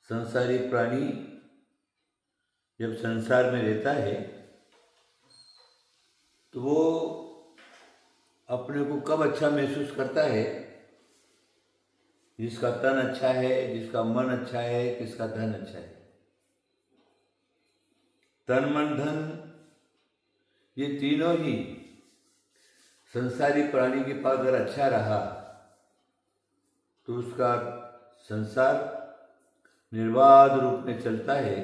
संसारी प्राणी जब संसार में रहता है तो वो अपने को कब अच्छा महसूस करता है? जिसका तन अच्छा है, जिसका मन अच्छा है, किसका धन अच्छा है। तन मन धन ये तीनों ही संसारी प्राणी के पास अगर अच्छा रहा तो उसका संसार निर्बाध रूप में चलता है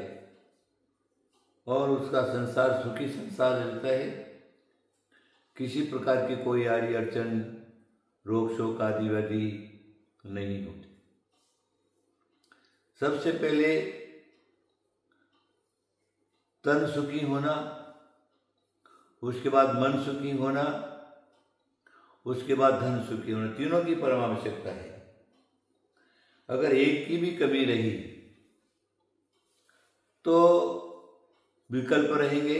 और उसका संसार सुखी संसार रहता है। किसी प्रकार की कोई आड़ी अड़चन, रोग शोक आदि वादी नहीं होती। सबसे पहले तन सुखी होना, उसके बाद मन सुखी होना, उसके बाद धन सुखी होना, तीनों की परम आवश्यकता है। अगर एक की भी कमी रही तो विकल्प रहेंगे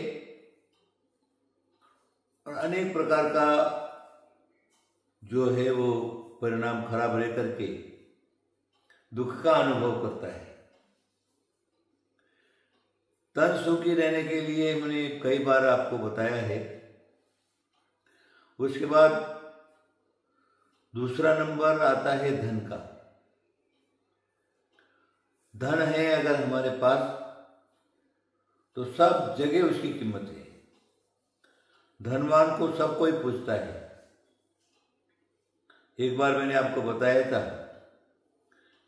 और अनेक प्रकार का जो है वो परिणाम खराब रह करके दुख का अनुभव करता है। तन सुखी रहने के लिए मैंने कई बार आपको बताया है। उसके बाद दूसरा नंबर आता है धन का। धन है अगर हमारे पास तो सब जगह उसकी कीमत है। धनवान को सब कोई पूछता है। एक बार मैंने आपको बताया था,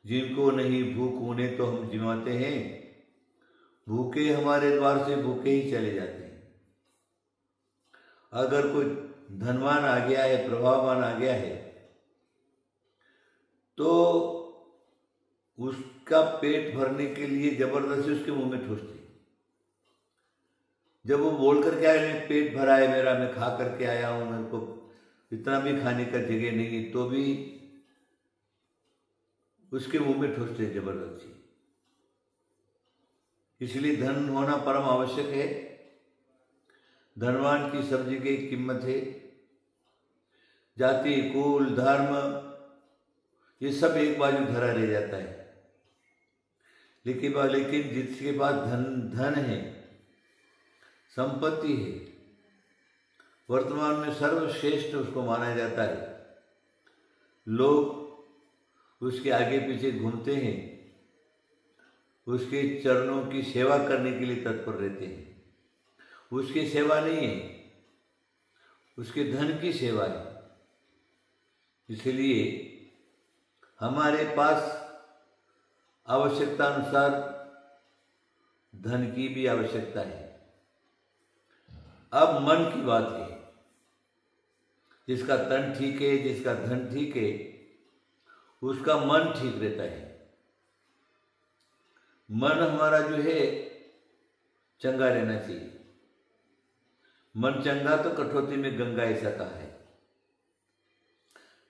जिनको नहीं भूख उन्हें तो हम जिमाते हैं, भूखे हमारे द्वार से भूखे ही चले जाते हैं। अगर कोई धनवान आ गया है, प्रभाववान आ गया है तो उसका पेट भरने के लिए जबरदस्ती उसके मुंह में ठूसते। जब वो बोल करके आया नहीं पेट भरा है मेरा, मैं खा करके आया हूं, मेरे को इतना भी खाने का जगह नहीं, तो भी उसके मुंह में ठूसते जबरदस्ती। इसलिए धन होना परम आवश्यक है। धनवान की सब जगह कीमत है। जाति, कुल, धर्म ये सब एक बाजू धरा रह जाता है। लेकिन जिसके पास धन है, संपत्ति है, वर्तमान में सर्वश्रेष्ठ उसको माना जाता है। लोग उसके आगे पीछे घूमते हैं, उसके चरणों की सेवा करने के लिए तत्पर रहते हैं। उसकी सेवा नहीं है, उसके धन की सेवा है। इसलिए हमारे पास आवश्यकता अनुसार धन की भी आवश्यकता है। अब मन की बात है। जिसका तन ठीक है, जिसका धन ठीक है, उसका मन ठीक रहता है। मन हमारा जो है चंगा रहना चाहिए। मन चंगा तो कठौती में गंगा, ऐसा कहा है।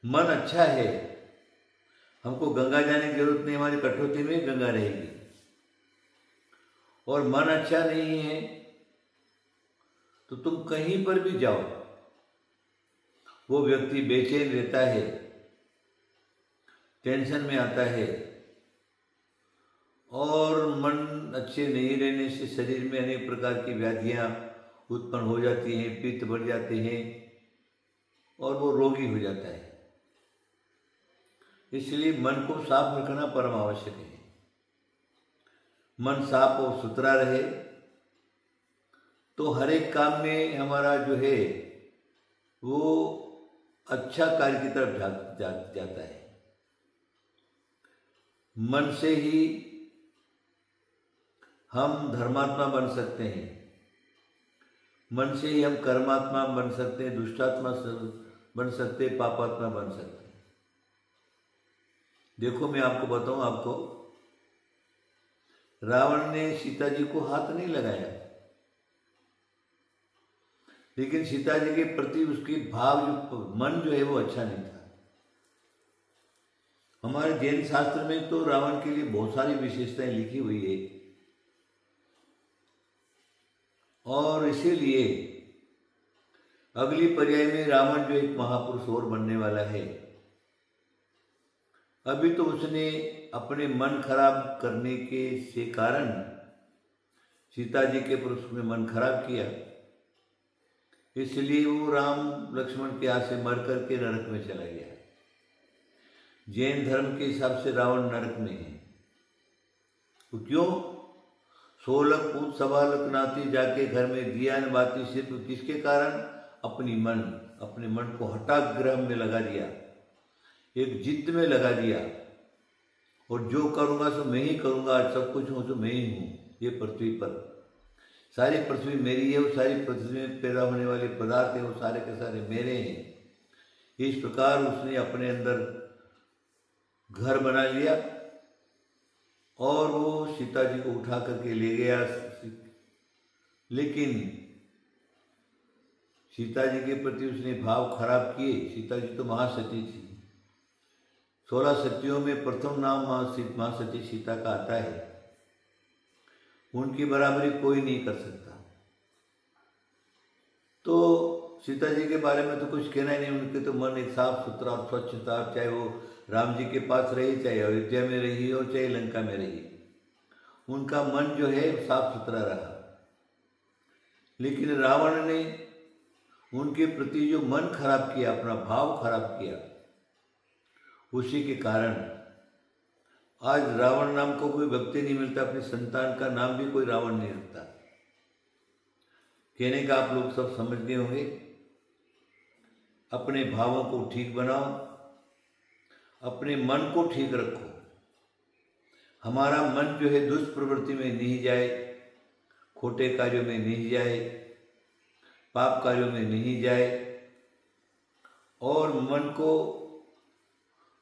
मन अच्छा है, हमको गंगा जाने की जरूरत नहीं, हमारी कठौती में गंगा रहेगी। और मन अच्छा नहीं है तो तुम कहीं पर भी जाओ, वो व्यक्ति बेचैन रहता है, टेंशन में आता है। और मन अच्छे नहीं रहने से शरीर में अनेक प्रकार की व्याधियां उत्पन्न हो जाती हैं, पित्त बढ़ जाते हैं और वो रोगी हो जाता है। इसलिए मन को साफ रखना परम आवश्यक है। मन साफ और सुथरा रहे तो हर एक काम में हमारा जो है वो अच्छा कार्य की तरफ जाता है। मन से ही हम धर्मात्मा बन सकते हैं, मन से ही हम कर्मात्मा बन सकते हैं, दुष्टात्मा बन सकते हैं, पापात्मा बन सकते हैं। देखो मैं आपको बताऊं, आपको रावण ने सीता जी को हाथ नहीं लगाया, लेकिन सीता जी के प्रति उसकी भाव जो मन जो है वो अच्छा नहीं था। हमारे जैन शास्त्र में तो रावण के लिए बहुत सारी विशेषताएं लिखी हुई है और इसीलिए अगली पर्याय में रावण जो एक महापुरुष और बनने वाला है। अभी तो उसने अपने मन खराब करने के से कारण सीता जी के पर उसने मन खराब किया, इसलिए वो राम लक्ष्मण के हाथ से मर करके नरक में चला गया। जैन धर्म के हिसाब से रावण नरक में है। तो क्यों? 16 पूत 16 नाती जाके घर में दिया न बाती सिर्फ किसके कारण? अपने मन को हठाग्रह में लगा दिया, एक जिद में लगा दिया, और जो करूँगा सो मैं ही करूँगा, सब कुछ हूँ तो मैं ही हूँ। ये पृथ्वी पर सारी पृथ्वी मेरी है, वो सारी पृथ्वी में पैदा होने वाले पदार्थ हैं वो सारे के सारे मेरे हैं। इस प्रकार उसने अपने अंदर घर बना लिया और वो सीता जी को उठा करके ले गया। लेकिन सीता जी के प्रति उसने भाव खराब किए। सीता जी तो महासती थी। 16 सतियों में प्रथम नाम महासती सीता का आता है। उनकी बराबरी कोई नहीं कर सकता। तो सीता जी के बारे में तो कुछ कहना ही नहीं। उनके तो मन एक साफ सुथरा और स्वच्छ था, चाहे वो राम जी के पास रही, चाहे अयोध्या में रही और चाहे लंका में रही, उनका मन जो है साफ सुथरा रहा। लेकिन रावण ने उनके प्रति जो मन खराब किया, अपना भाव खराब किया, उसी के कारण आज रावण नाम को कोई व्यक्ति नहीं मिलता। अपनी संतान का नाम भी कोई रावण नहीं रखता। कहने का आप लोग सब समझ गए होंगे। अपने भावों को ठीक बनाओ, अपने मन को ठीक रखो। हमारा मन जो है दुष्प्रवृत्ति में नहीं जाए, खोटे कार्यों में नहीं जाए, पाप कार्यों में नहीं जाए, और मन को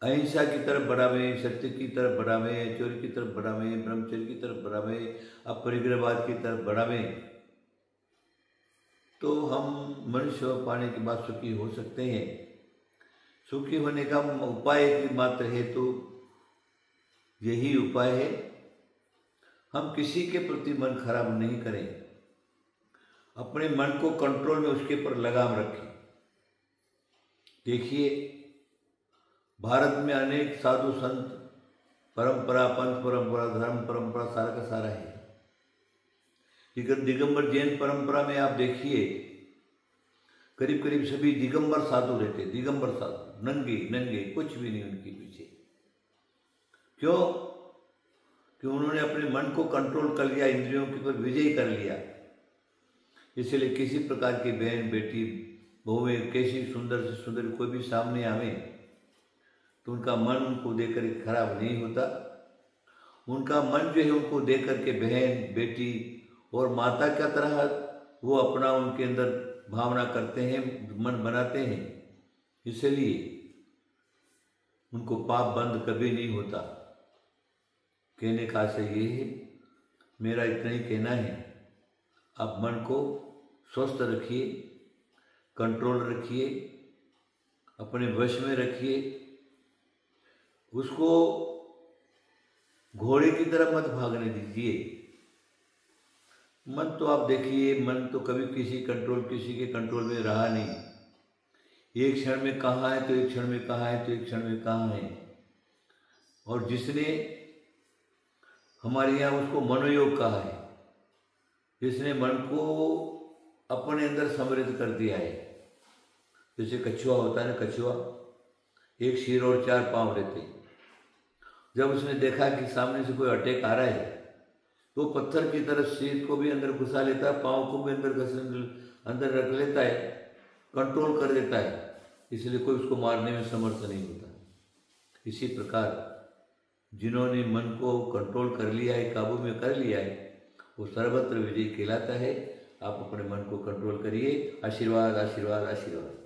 अहिंसा की तरफ बढ़ावे, सत्य की तरफ बढ़ावे, चोरी की तरफ बढ़ावे, ब्रह्मचर्य की तरफ बढ़ावे, अपरिग्रहवाद की तरफ बढ़ावे, तो हम मनुष्य पाने के बाद सुखी हो सकते हैं। सुखी होने का उपाय एक मात्र है, तो यही उपाय है, हम किसी के प्रति मन खराब नहीं करें, अपने मन को कंट्रोल में उसके पर लगाम रखें। देखिए, भारत में अनेक साधु संत, परंपरा, पंथ परंपरा, धर्म परंपरा सारा का सारा है। दिगंबर जैन परंपरा में आप देखिए, करीब करीब सभी दिगंबर साधु रहते। दिगंबर साधु नंगे नंगे, कुछ भी नहीं उनके पीछे। क्यों? कि उन्होंने अपने मन को कंट्रोल कर लिया, इंद्रियों के ऊपर विजय कर लिया। इसलिए किसी प्रकार की बहन, बेटी, बहुएं कैसी सुंदर से सुंदर कोई भी सामने आवे तो उनका मन उनको देकर के खराब नहीं होता। उनका मन जो है उनको देख करके बहन, बेटी और माता क्या तरह वो अपना उनके अंदर भावना करते हैं, मन बनाते हैं। इसलिए उनको पाप बंद कभी नहीं होता। कहने का आशय ये है, मेरा इतना ही कहना है, आप मन को स्वस्थ रखिए, कंट्रोल रखिए, अपने वश में रखिए। उसको घोड़े की तरह मत भागने दीजिए। मन तो आप देखिए, मन तो कभी किसी के कंट्रोल में रहा नहीं। एक क्षण में कहाँ है तो एक क्षण में कहाँ है तो एक क्षण में कहाँ है। और जिसने हमारे यहाँ उसको मनोयोग कहा है, जिसने मन को अपने अंदर समृद्ध कर दिया है। जैसे कछुआ होता है ना, कछुआ एक सिर और 4 पांव रहते। जब उसने देखा कि सामने से कोई अटैक आ रहा है तो पत्थर की तरह सिर को भी अंदर घुसा लेता है, पांव को भी अंदर रख लेता है, कंट्रोल कर देता है। इसलिए कोई उसको मारने में समर्थ नहीं होता। इसी प्रकार जिन्होंने मन को कंट्रोल कर लिया है, काबू में कर लिया है, वो सर्वत्र विजयी कहलाता है। आप अपने मन को कंट्रोल करिए। आशीर्वाद, आशीर्वाद, आशीर्वाद।